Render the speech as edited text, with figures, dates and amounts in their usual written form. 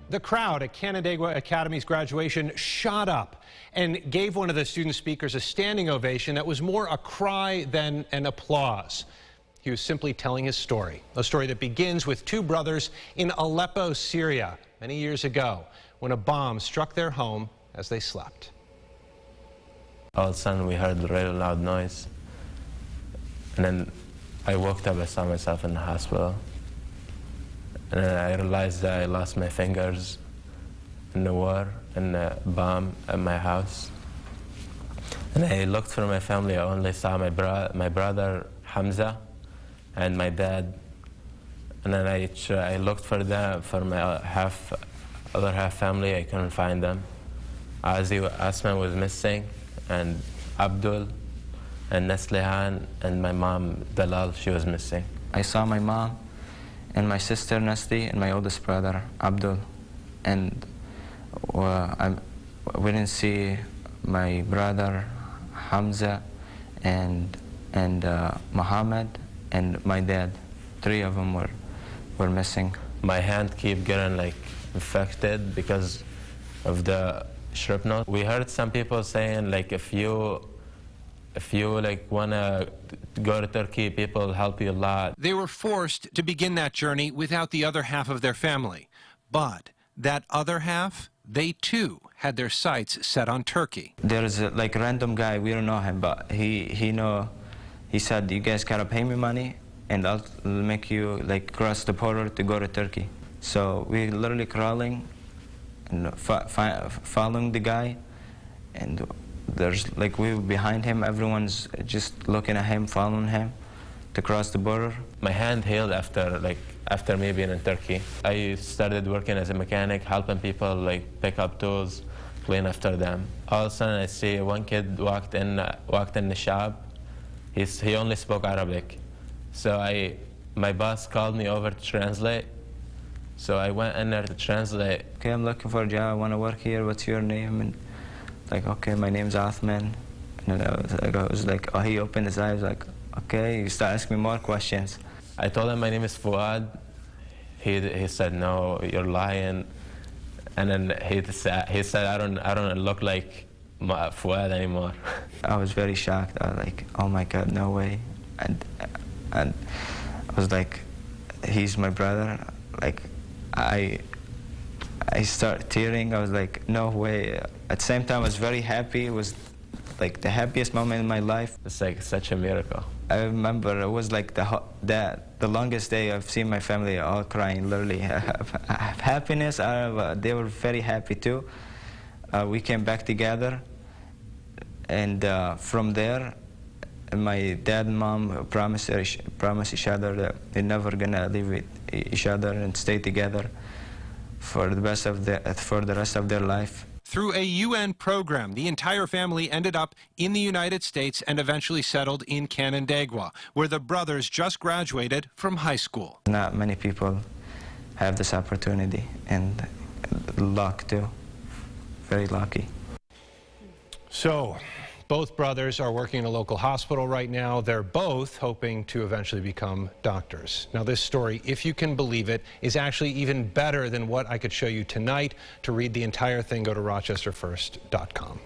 The crowd at Canandaigua Academy's graduation shot up and gave one of the student speakers a standing ovation that was more a cry than an applause. He was simply telling his story, a story that begins with two brothers in Aleppo, Syria, many years ago, when a bomb struck their home as they slept. All of a sudden, we heard a really loud noise, and then I woke up. I saw myself in the hospital. And then I realized that I lost my fingers in the war and the bomb at my house. And I looked for my family. I only saw my brother Hamza and my dad. And then I looked for them, for my other half family. I couldn't find them. Asma was missing, and Abdul and Neslihan, and my mom Dalal, she was missing. I saw my mom and my sister Nesli and my oldest brother Abdul, and we didn't see my brother Hamza and Muhammad and my dad. Three of them were missing. My hand keep getting infected because of the shrapnel. We heard some people saying if you want to go to Turkey, people help you a lot. They were forced to begin that journey without the other half of their family. But that other half, they too had their sights set on Turkey. There's a random guy, we don't know him, but he said, you guys gotta pay me money and I'll make you cross the border to go to Turkey. So we literally crawling and following the guy, and there's we were behind him, everyone's just looking at him, following him to cross the border. My hand healed after me being in Turkey. I started working as a mechanic, helping people pick up tools, clean after them. All of a sudden I see one kid walked in the shop. He only spoke Arabic. So my boss called me over to translate. So I went in there to translate. Okay, I'm looking for a job, I want to work here, what's your name? And okay, my name's Athman. And I was like, oh, he opened his eyes, okay, he started asking me more questions. I told him my name is Fuad. He said, no, you're lying. And then he said, I don't look like Fuad anymore. I was very shocked. I was like, oh my God, no way. And I was like, he's my brother. I started tearing. I was like, no way. At the same time, I was very happy. It was the happiest moment in my life. It's such a miracle. I remember it was the longest day I've seen my family all crying, literally. Happiness, they were very happy too. We came back together, and from there, my dad and mom promised each other that they're never gonna leave each other and stay together for the rest of their life. Through a UN program, the entire family ended up in the United States and eventually settled in Canandaigua, where the brothers just graduated from high school. Not many people have this opportunity, and luck too. Very lucky. So, both brothers are working in a local hospital right now. They're both hoping to eventually become doctors. Now, this story, if you can believe it, is actually even better than what I could show you tonight. To read the entire thing, go to rochesterfirst.com.